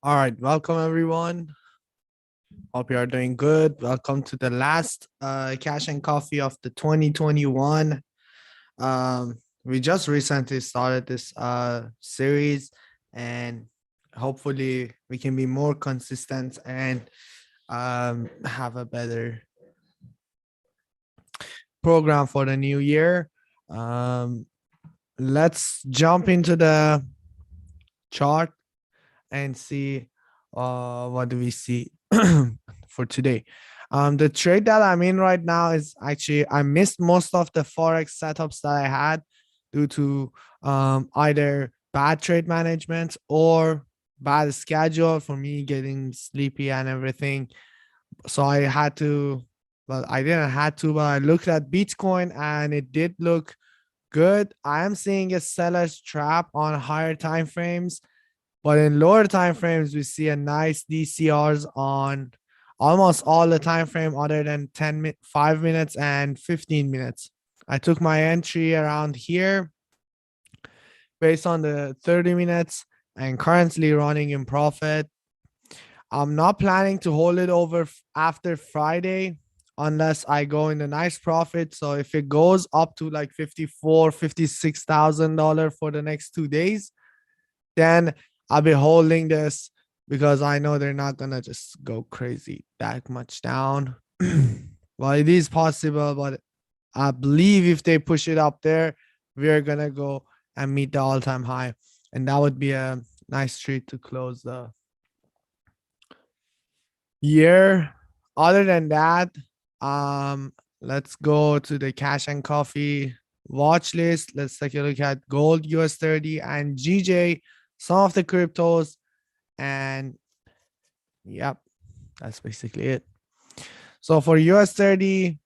All right, welcome everyone. Hope you are doing good. Welcome to the last Cash and Coffee of the 2021. We just recently started this series, and hopefully we can be more consistent and have a better program for the new year. Um, let's jump into the chart and see what do we see for today. The trade that I'm in right now is actually I missed most of the forex setups that I had due to either bad trade management or bad schedule for me getting sleepy and everything. So I had to, well, I didn't had to, but I looked at Bitcoin and it did look good. I am seeing a seller's trap on higher time frames, but in lower time frames, we see a nice DCRs on almost all the time frame other than 5 minutes and 15 minutes. I took my entry around here based on the 30 minutes and currently running in profit. I'm not planning to hold it over after Friday unless I go in a nice profit. So if it goes up to like $56,000 for the next 2 days, then I'll be holding this because I know they're not gonna just go crazy that much down. Well, it is possible, but I believe if they push it up there, we're gonna go and meet the all-time high, and that would be a nice treat to close the year. Other than that, let's go to the cash and coffee watch list. Let's take a look at gold, US30, and GJ, some of the cryptos, and yep, that's basically it. So for US30,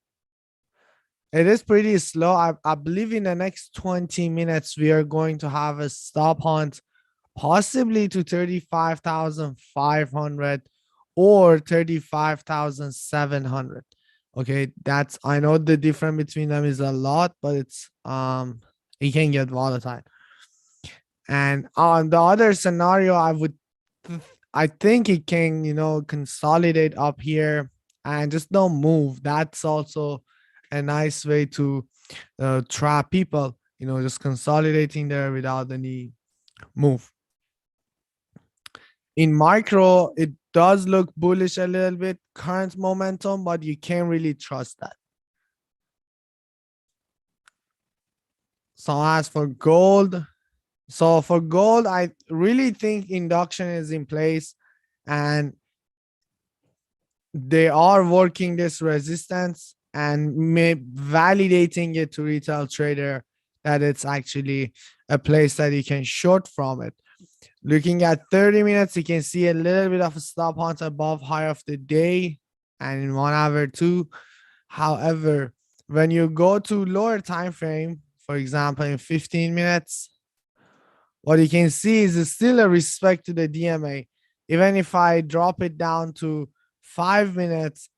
it is pretty slow. I believe in the next 20 minutes, we are going to have a stop hunt, possibly to 35,500 or 35,700. Okay, that's, I know the difference between them is a lot, but it's it can get volatile. And on the other scenario, I think it can, consolidate up here and just don't move. That's also a nice way to trap people, just consolidating there without any move. In micro, it does look bullish a little bit, current momentum, but you can't really trust that. So as for gold, I really think induction is in place and they are working this resistance and validating it to retail trader that it's actually a place that you can short from it. Looking at 30 minutes, you can see a little bit of a stop hunt above high of the day and in 1 hour too. However, when you go to lower time frame, for example, in 15 minutes, what you can see is still a respect to the DMA. Even if I drop it down to 5 minutes,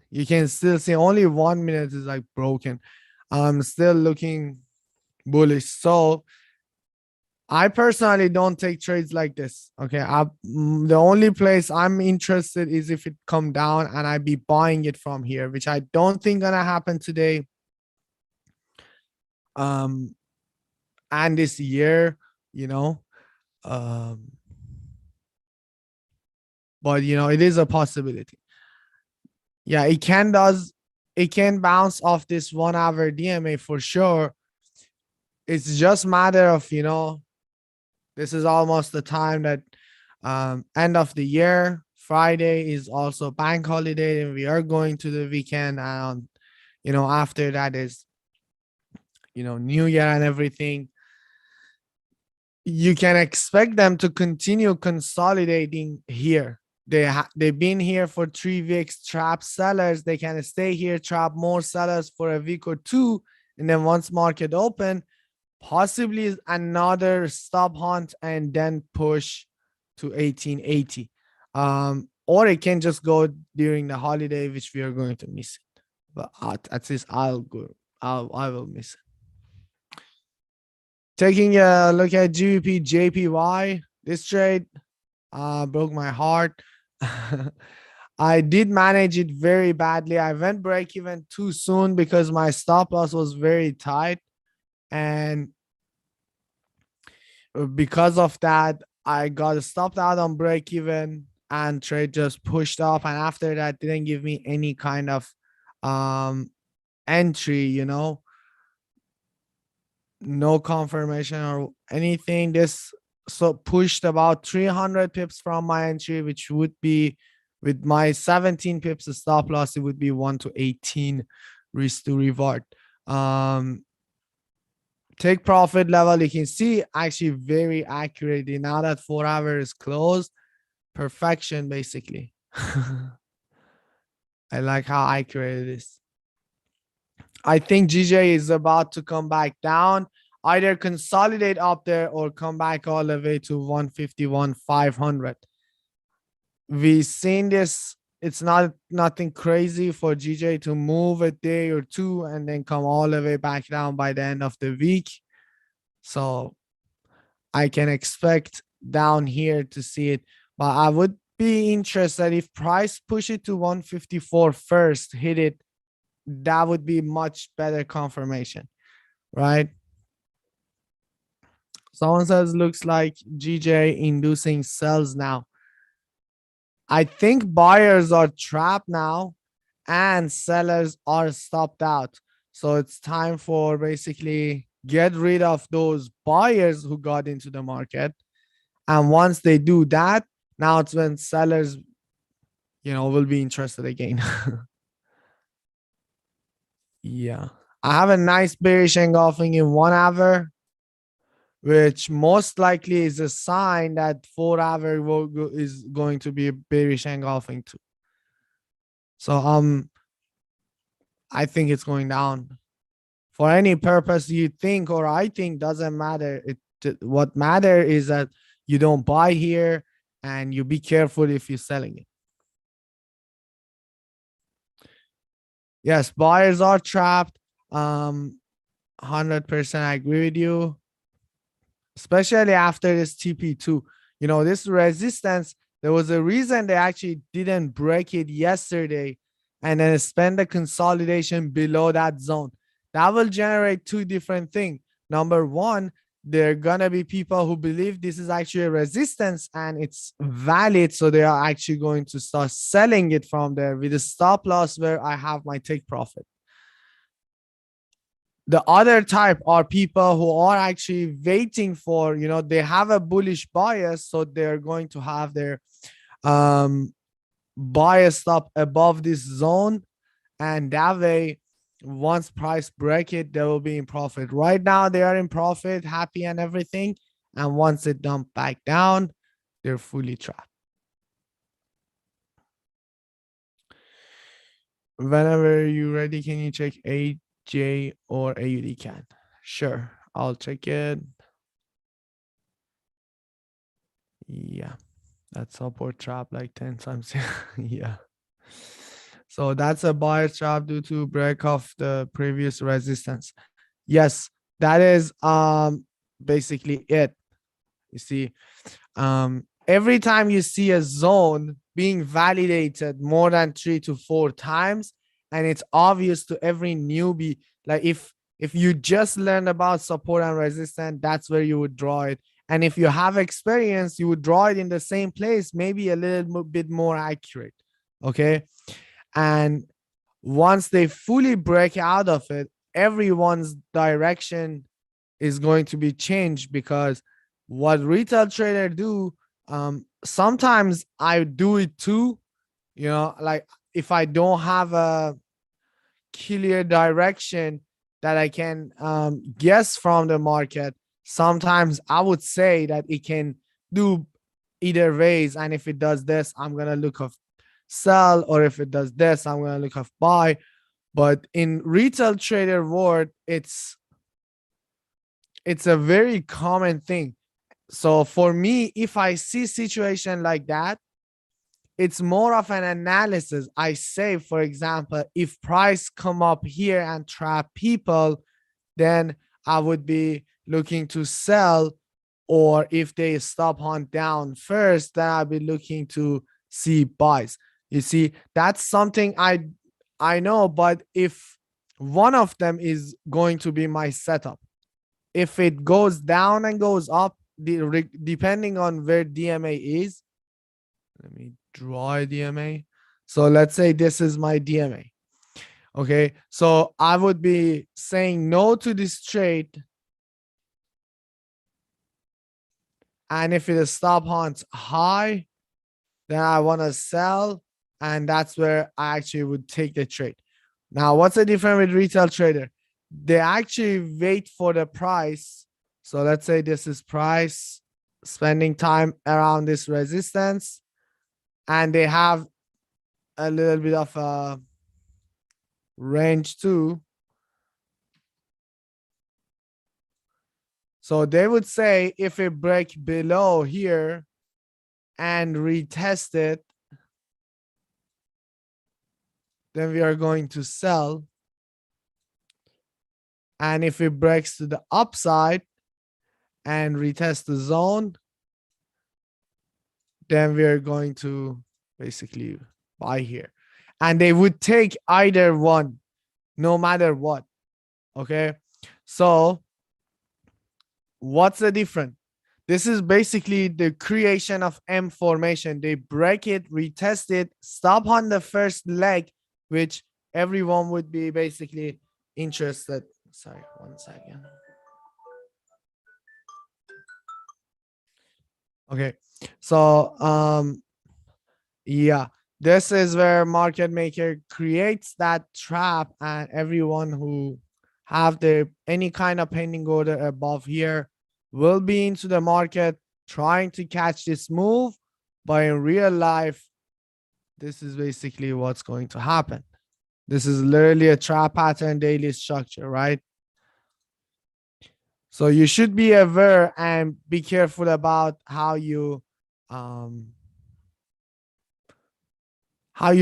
you can still see only 1 minute is like broken. I'm still looking bullish. So I personally don't take trades like this. Okay. The only place I'm interested is if it come down and I be buying it from here, which I don't think gonna happen today. And this year, you know. Um, but it is a possibility. Yeah, it can bounce off this 1 hour DMA for sure. It's just matter of, this is almost the time that end of the year. Friday is also bank holiday and we are going to the weekend. And, after that is, New Year and everything. You can expect them to continue consolidating here. They've been here for 3 weeks, trap sellers. They can stay here, trap more sellers for a week or two. And then once market open, possibly another stop hunt and then push to 1880. Or it can just go during the holiday, which we are going to miss it. But at least I will miss it. Taking a look at Gdp Jpy, this trade, broke my heart. I did manage it very badly. I went break even too soon because my stop loss was very tight. And because of that, I got stopped out on break even and trade just pushed up. And after that, didn't give me any kind of um entry, no confirmation or anything. This so pushed about 300 pips from my entry, which would be with my 17 pips stop loss, it would be 1 to 18 risk to reward. Take profit level, you can see actually very accurately now that 4 hours is closed. Perfection, basically. I like how accurate it is. I think GJ is about to come back down, either consolidate up there or come back all the way to 151,500. We've seen this. It's nothing crazy for GJ to move a day or two and then come all the way back down by the end of the week. So I can expect down here to see it, but I would be interested if price push it to 154 first, hit it. That would be much better confirmation, right? Someone says looks like GJ inducing sells now. I think buyers are trapped now and sellers are stopped out. So it's time for basically get rid of those buyers who got into the market. And once they do that, now it's when sellers, will be interested again. Yeah. I have a nice bearish engulfing in 1 hour, which most likely is a sign that 4 hour is going to be a bearish engulfing too. So I think it's going down. For any purpose you think or I think doesn't matter. What matter is that you don't buy here and you be careful if you're selling it. Yes, buyers are trapped. 100% I agree with you, especially after this TP2. This resistance, there was a reason they actually didn't break it yesterday and then spend the consolidation below that zone. That will generate two different things. Number one, there are gonna be people who believe this is actually a resistance and it's valid, so they are actually going to start selling it from there with a stop loss where I have my take profit. The other type are people who are actually waiting for, they have a bullish bias, so they're going to have their bias stop above this zone, and that way once price break it, they will be in profit. Right now they are in profit, happy and everything, and once it dump back down, they're fully trapped. Whenever you're ready, can you check AJ or AUD can? Sure, I'll check it. Yeah, that support trap like 10 times. Yeah. So that's a buyer trap due to break of the previous resistance. Yes, that is basically it. You see, every time you see a zone being validated more than 3 to 4 times, and it's obvious to every newbie, like if you just learned about support and resistance, that's where you would draw it. And if you have experience, you would draw it in the same place, maybe a little bit more accurate. Okay. And once they fully break out of it, everyone's direction is going to be changed, because what retail trader do, sometimes I do it too, like if I don't have a clear direction that I can guess from the market, sometimes I would say that it can do either ways, and if it does this, I'm gonna look of sell, or if it does this, I'm gonna look of buy. But in retail trader world, it's a very common thing. So for me, if I see situation like that, it's more of an analysis. I say, for example, if price come up here and trap people, then I would be looking to sell or if they stop hunt down first, then I'll be looking to see buys. You see, that's something I know, but if one of them is going to be my setup, if it goes down and goes up, depending on where DMA is, let me draw a DMA. So let's say this is my DMA. Okay, so I would be saying no to this trade. And if it stop hunts high, then I want to sell. And that's where I actually would take the trade. Now, what's the difference with retail trader? They actually wait for the price. So let's say this is price, spending time around this resistance. And they have a little bit of a range too. So they would say if it break below here and retest it, then we are going to sell. And if it breaks to the upside and retest the zone, then we are going to basically buy here. And they would take either one, no matter what. Okay. So what's the difference? This is basically the creation of M formation. They break it, retest it, stop on the first leg, which everyone would be basically interested. Sorry, 1 second. Okay, so yeah, this is where market maker creates that trap, and everyone who have their any kind of pending order above here will be into the market trying to catch this move, but in real life, this is basically what's going to happen. This is literally a trap pattern daily structure, right? So you should be aware and be careful about how you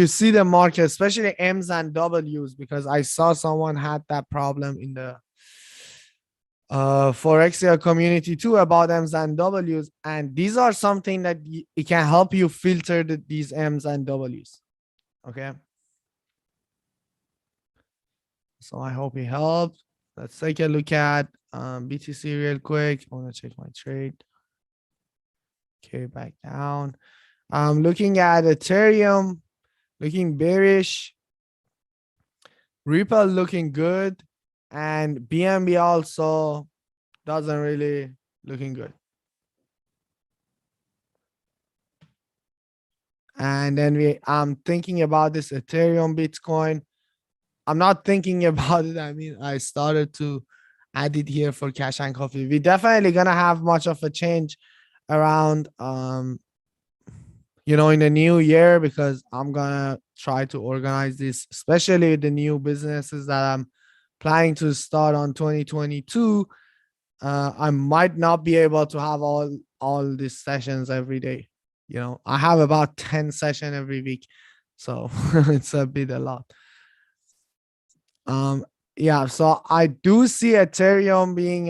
see the market, especially M's and W's, because I saw someone had that problem in the Forexia community too about M's and W's, and these are something that it can help you filter these M's and W's. Okay, so I hope it helped. Let's take a look at BTC real quick. I want to check my trade. Okay, back down. I'm looking at Ethereum, looking bearish. Ripple looking good, and BNB also doesn't really looking good. And then I'm thinking about this Ethereum Bitcoin. I'm not thinking about it. I mean, I started to add it here for Cash and Coffee. We definitely gonna have much of a change around in the new year, because I'm gonna try to organize this, especially the new businesses that I'm planning to start on 2022. I might not be able to have all these sessions every day. I have about 10 sessions every week, so it's a lot. Yeah, so I do see Ethereum being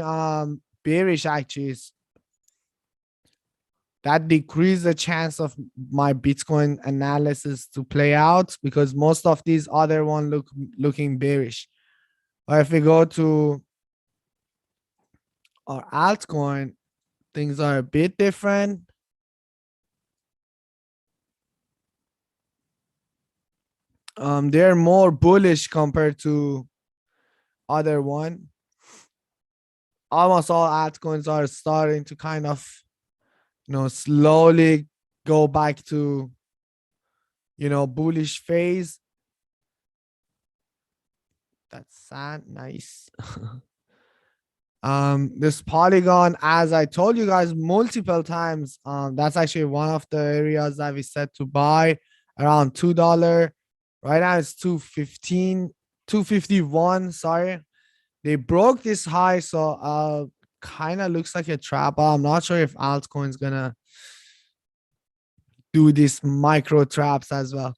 bearish. Actually, that decrease the chance of my Bitcoin analysis to play out, because most of these other one looking bearish. But if we go to our altcoin, things are a bit different. They're more bullish compared to other one. Almost all altcoins are starting to kind of slowly go back to bullish phase. That's sad. Nice. This Polygon, as I told you guys multiple times, that's actually one of the areas that we said to buy around $2. Right now it's 215, 251. Sorry, they broke this high, so kind of looks like a trap. I'm not sure if altcoin's gonna do these micro traps as well.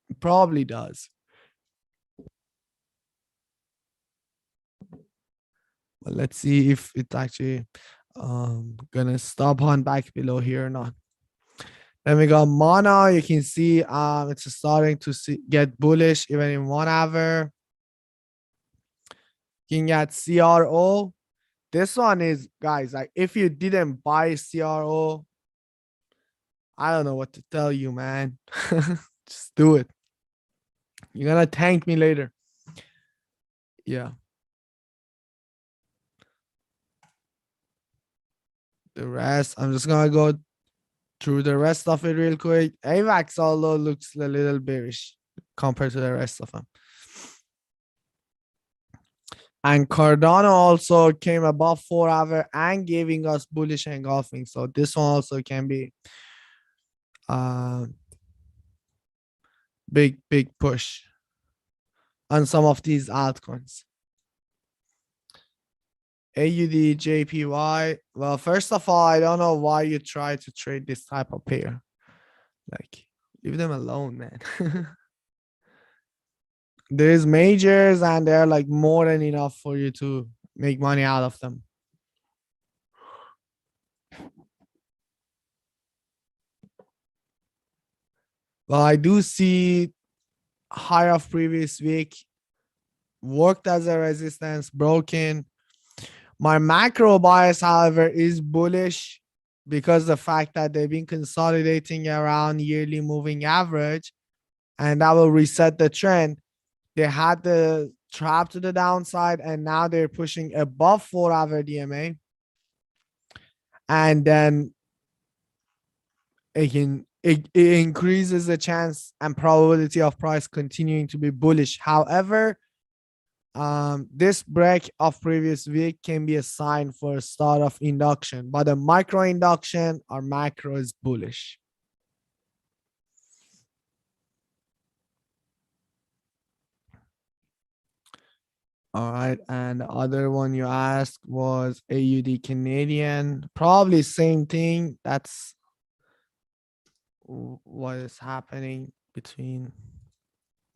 It probably does. But let's see if it actually Gonna stop on back below here or not. Then we got Mana. You can see it's starting to get bullish even in 1 hour. Looking at CRO. This one is, guys, like if you didn't buy CRO, I don't know what to tell you, man. Just do it. You're gonna thank me later. Yeah. The rest, I'm just gonna go through the rest of it real quick. AVAX although looks a little bearish compared to the rest of them. And Cardano also came above 4 hour and giving us bullish engulfing. So this one also can be big push on some of these altcoins. Aud Jpy. Well, first of all, I don't know why you try to trade this type of pair. Like, leave them alone, man. There's majors and they're like more than enough for you to make money out of them. Well, I do see high of previous week worked as a resistance, broken. My macro bias, however, is bullish because the fact that they've been consolidating around yearly moving average, and that will reset the trend. They had the trap to the downside, and now they're pushing above 4 hour DMA. And then it increases the chance and probability of price continuing to be bullish. However, this break of previous week can be a sign for a start of induction, but a micro induction or macro is bullish. All right, and the other one you asked was Aud Canadian. Probably same thing. That's what is happening between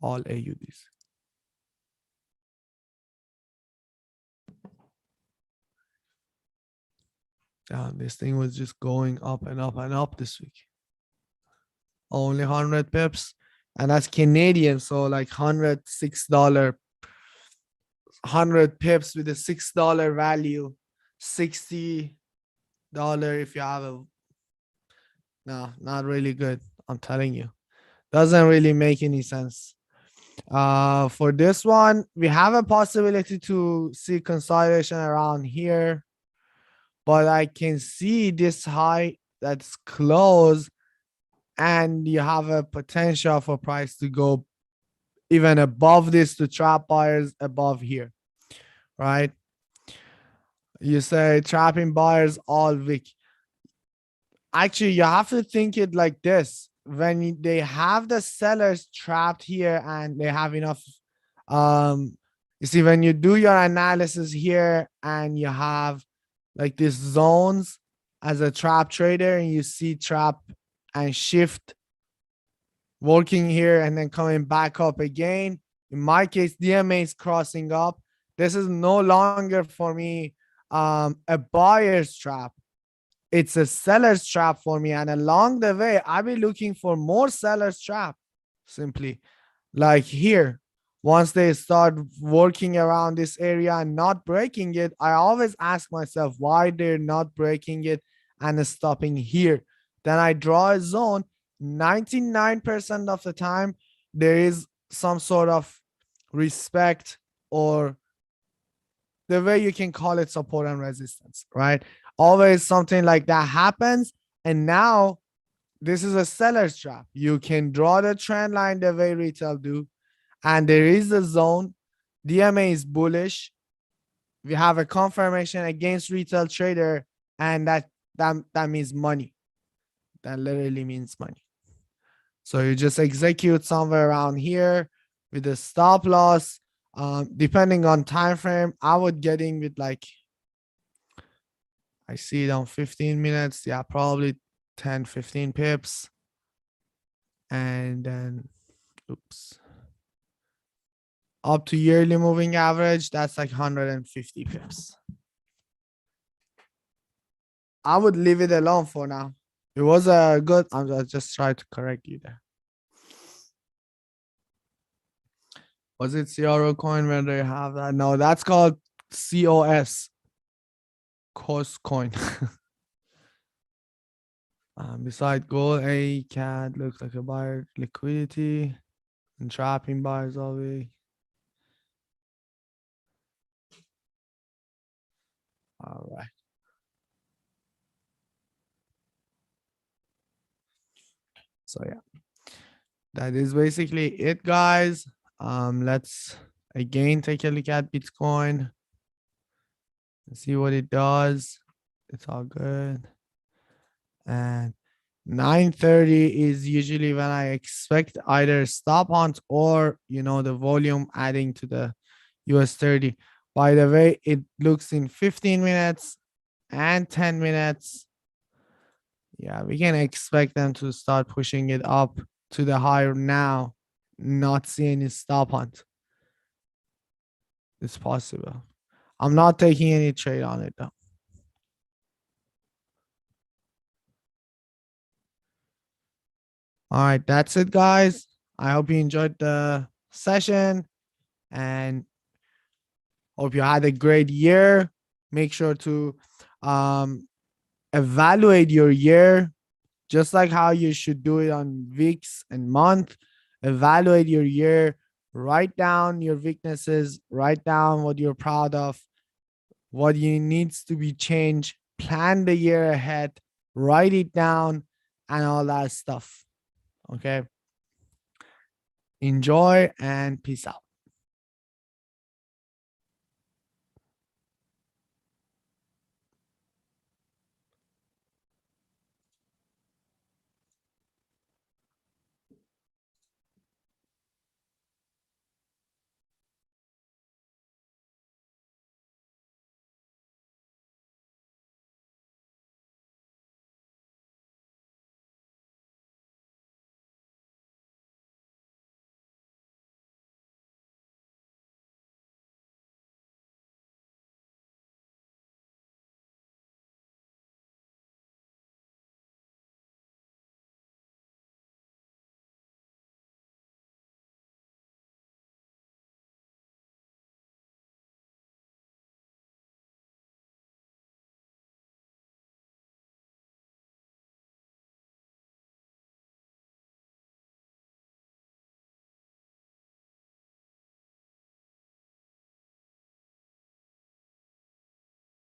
all AUDs. This thing was just going up and up and up this week. Only 100 pips, and that's Canadian, so like $106, 100 pips with a $6 value, $60 if you have a. No, not really good. I'm telling you, doesn't really make any sense. For this one, we have a possibility to see consolidation around here, but I can see this high that's close, and you have a potential for price to go even above this to trap buyers above here, right? You say trapping buyers all week. Actually, you have to think it like this. When they have the sellers trapped here and they have enough, you see, when you do your analysis here and you have like these zones as a trap trader and you see trap and shift working here and then coming back up again. In my case, DMA is crossing up. This is no longer for me a buyer's trap. It's a seller's trap for me. And along the way, I'll be looking for more seller's trap. Simply like here, once they start working around this area and not breaking it, I always ask myself why they're not breaking it and stopping here. Then I draw a zone. 99% of the time, there is some sort of respect, or the way you can call it, support and resistance, right? Always something like that happens. And now this is a seller's trap. You can draw the trend line the way retail do, and there is a zone. DMA is bullish. We have a confirmation against retail trader, and that means money. That literally means money. So you just execute somewhere around here with a stop loss. Depending on time frame, I would get in with like, I see it on 15 minutes. Yeah, probably 10, 15 pips. And then, oops. Up to yearly moving average, that's like 150 pips. I would leave it alone for now. It was a good. I just try to correct you there. Was it CRO coin where they have that? No, that's called COS. Cost coin. Beside gold, a cat looks like a buyer liquidity and trapping buyers all week. All right. So yeah, that is basically it, guys. Let's again take a look at Bitcoin and see what it does. It's all good. And 9:30 is usually when I expect either stop hunt or the volume adding to the US30. By the way, it looks in 15 minutes and 10 minutes. Yeah, we can expect them to start pushing it up to the higher now, not see any stop hunt. It's possible. I'm not taking any trade on it though. All right, that's it, guys. I hope you enjoyed the session and hope you had a great year. Make sure to evaluate your year just like how you should do it on weeks and month. Evaluate your year, write down your weaknesses, write down what you're proud of, what you needs to be changed, plan the year ahead, write it down, and all that stuff. Okay. Enjoy and peace out.